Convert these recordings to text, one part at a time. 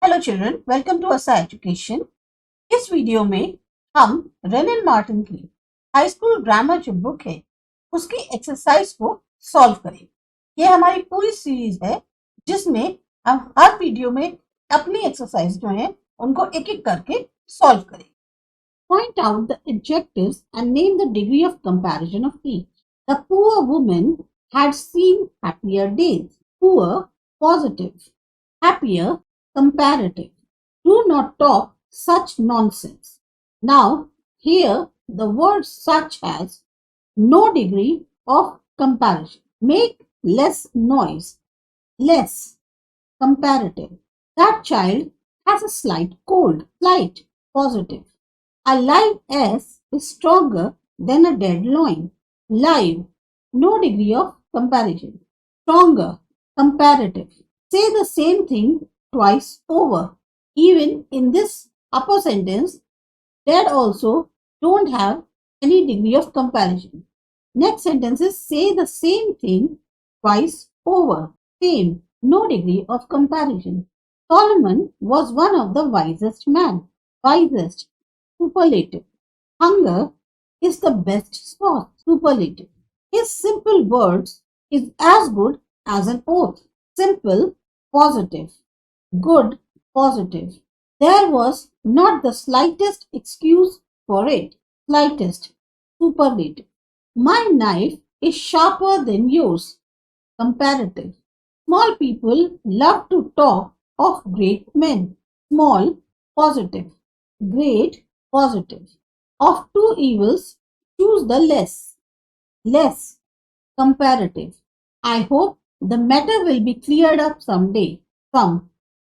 Hello children, welcome to ASA education. इस video में हम रेन एंड मार्टिन की हाई स्कूल ग्रामर जो बुक है उसकी एक्सरसाइज को सॉल्व करें। ये हमारी पूरी सीरीज है जिसमें हम हर वीडियो में अपनी एक्सरसाइज जो है उनको एक एक करके सॉल्व करें। Point out the adjectives and name the degree of comparison of each. The poor woman had seen happier days. Poor, positive. Happier, comparative. Do not talk such nonsense. Now, here the word such as no degree of comparison. Make less noise. Less, comparative. That child has a slight cold. Slight, positive. A live ass is stronger than a dead loin. Live, no degree of comparison. Stronger, comparative. Say the same thing twice over. Even in this upper sentence, dead also don't have any degree of comparison. Next sentence is say the same thing twice over. Same, no degree of comparison. Solomon was one of the wisest men. Wisest, superlative. Hunger is the best sport. Superlative. His simple words is as good as an oath. Simple, positive. Good, positive. There was not the slightest excuse for it. Slightest, superlative. My knife is sharper than yours. Comparative. Small people love to talk of great men. Small, positive. Great, positive. Of two evils, choose the less. Less, comparative. I hope the matter will be cleared up someday. Some,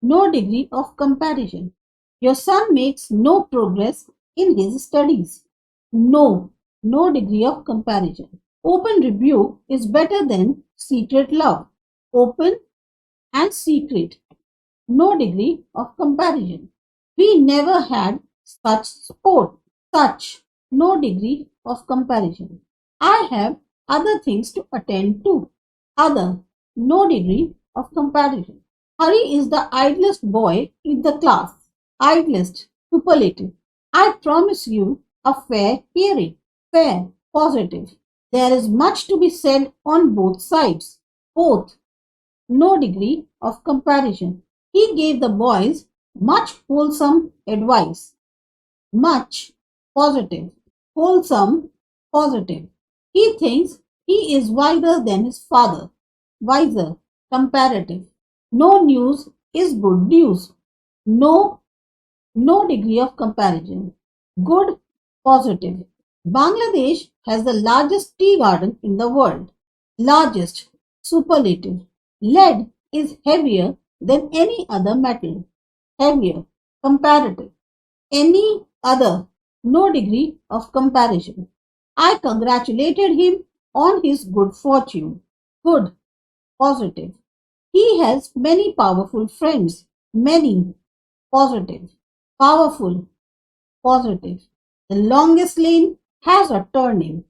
no degree of comparison. Your son makes no progress in his studies. No, no degree of comparison. Open rebuke is better than secret love. Open and secret, no degree of comparison. We never had such sport. Such, no degree of comparison. I have other things to attend to. Other, no degree of comparison. Hari is the idlest boy in the class. Idlest, superlative. I promise you a fair hearing. Fair, positive. There is much to be said on both sides. Both, no degree of comparison. He gave the boys much wholesome advice. Much, positive. Wholesome, positive. He thinks he is wiser than his father. Wiser, comparative. No news is good news. No, no degree of comparison. Good, positive. Bangladesh has the largest tea garden in the world. Largest, superlative. Lead is heavier than any other metal. Heavier, comparative. Any other, no degree of comparison. I congratulated him on his good fortune. Good, positive. He has many powerful friends. Many, positive. Powerful, positive. The longest lane has a turning.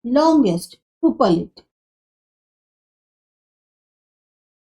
Longest, superlative.